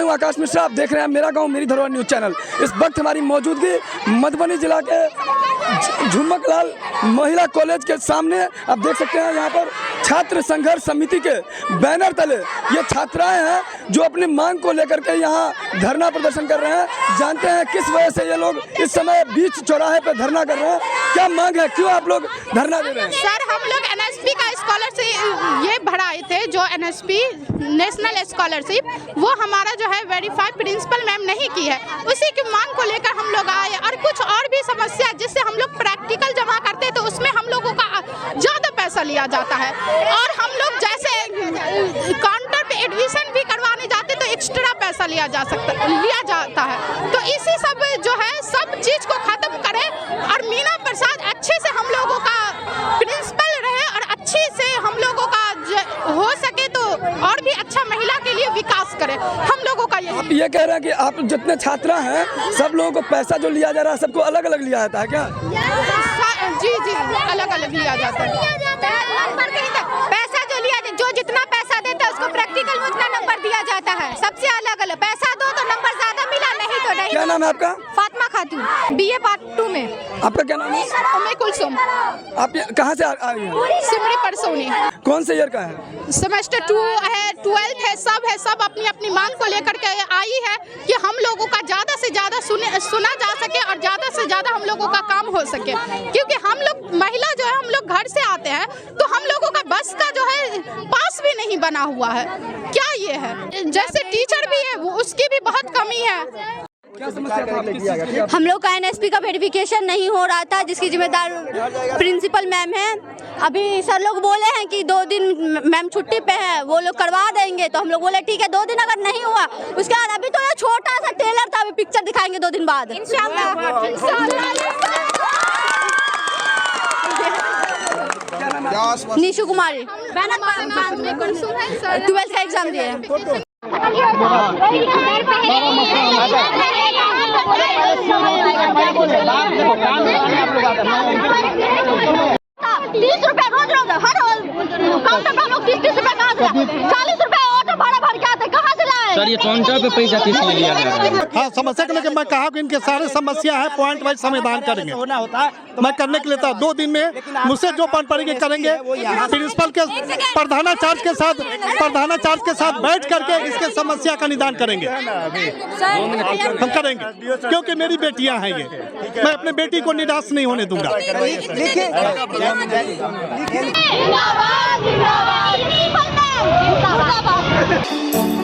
हूं आकाश मिश्रा, आप देख रहे हैं मेरा गांव मेरी धरोहर न्यूज़ चैनल। इस वक्त हमारी मौजूदगी मधुबनी जिला के झुमकलाल महिला कॉलेज के सामने। आप देख सकते हैं यहाँ पर छात्र संघर्ष समिति के बैनर तले ये छात्राएं हैं जो अपनी मांग को लेकर के यहाँ धरना प्रदर्शन कर रहे हैं। जानते हैं किस वजह से ये लोग इस समय बीच चौराहे पर धरना कर रहे हैं, क्या मांग है, क्यों आप लोग धरना दे रहे हैं? सर, हम लोग एनएसपी का स्कॉलरशिप ये भराए थे, जो एनएसपी नेशनल स्कॉलरशिप, वो हमारा जो है वेरीफाइड प्रिंसिपल मैम नहीं की है। उसी की मांग को लेकर हम लोग आए और कुछ और भी समस्या, जिससे हम लोग प्रैक्टिकल जमा करते तो उसमें हम लोगों का ज़्यादा पैसा लिया जाता है, और हम लोग जैसे काउंटर पे एडमिशन भी करवाने जाते तो एक्स्ट्रा पैसा लिया जाता है। तो इसी सब जो है सब चीज़ को खत्म करें और मीना प्रसाद अच्छे से हम लोगों का प्रिंसिपल रहे और अच्छे से हम लोगों का हो सके तो और भी अच्छा महिला के लिए विकास करें। हम लोगों का आप ये कह रहे हैं कि आप जितने छात्रा हैं सब लोगों को पैसा जो लिया जा रहा है सबको अलग अलग लिया जाता है क्या? जी जी, अलग अलग लिया जाता है। पैसा जो लिया, जो जितना पैसा देता है उसको प्रैक्टिकल में उतना नंबर दिया जाता है। सबसे अलग अलग पैसा दो तो नंबर ज्यादा मिला, नहीं तो नहीं। क्या नाम है आपका? फातिमा खातून, BA पार्ट 2 में। आपका क्या नाम है? उम्मे कुलसुम। आप कहाँ से आई हैं? सिमरी परसोनी। कौन से ईयर का है? सेमेस्टर 2 है, 12th है, सब अपनी अपनी मांग को लेकर के आई है कि हम लोगों का ज़्यादा से ज़्यादा सुना जा सके और ज़्यादा से ज़्यादा हम लोगों का काम हो सके। क्योंकि हम लोग महिला जो है, हम लोग घर से आते हैं तो हम लोगों का बस का जो है पास भी नहीं बना हुआ है। क्या ये है? जैसे टीचर भी है, उसकी भी बहुत कमी है। क्या समस्या था? हम लोग का NSP का वेरिफिकेशन नहीं हो रहा था, जिसकी जिम्मेदार प्रिंसिपल मैम है। अभी सर लोग बोले हैं कि 2 दिन मैम छुट्टी पे है, वो लोग करवा देंगे। तो हम लोग बोले ठीक है, 2 दिन अगर नहीं हुआ उसके बाद अभी तो ये छोटा सा टेलर था, अभी पिक्चर दिखाएंगे 2 दिन बाद निशु कुमारी, 12th का एग्जाम दिए हैं। 30 रुपए रोज हर काउंटर पे हम लोग 30 रुपए कहाँ से, 40 रुपए ऑटो भाड़ा भर के आते, कहाँ से लाए? सर, ये काउंटर पे पैसा किस लिए लिया जा रहा है? हाँ, समस्या को लेकर मैं कहा कि इनके सारे समस्या है पॉइंट वाइज समाधान करेंगे। मैं करने के लिए था 2 दिन में मुझसे जो पॉइंट पड़ेंगे करेंगे। प्रिंसिपल के प्रधानाचार्य के साथ बैठ करके इसके समस्या का निदान करेंगे, हम करेंगे। क्योंकि मेरी बेटियां हैं ये, मैं अपने बेटी को निराश नहीं होने दूंगा। जिंदाबाद जिंदाबाद।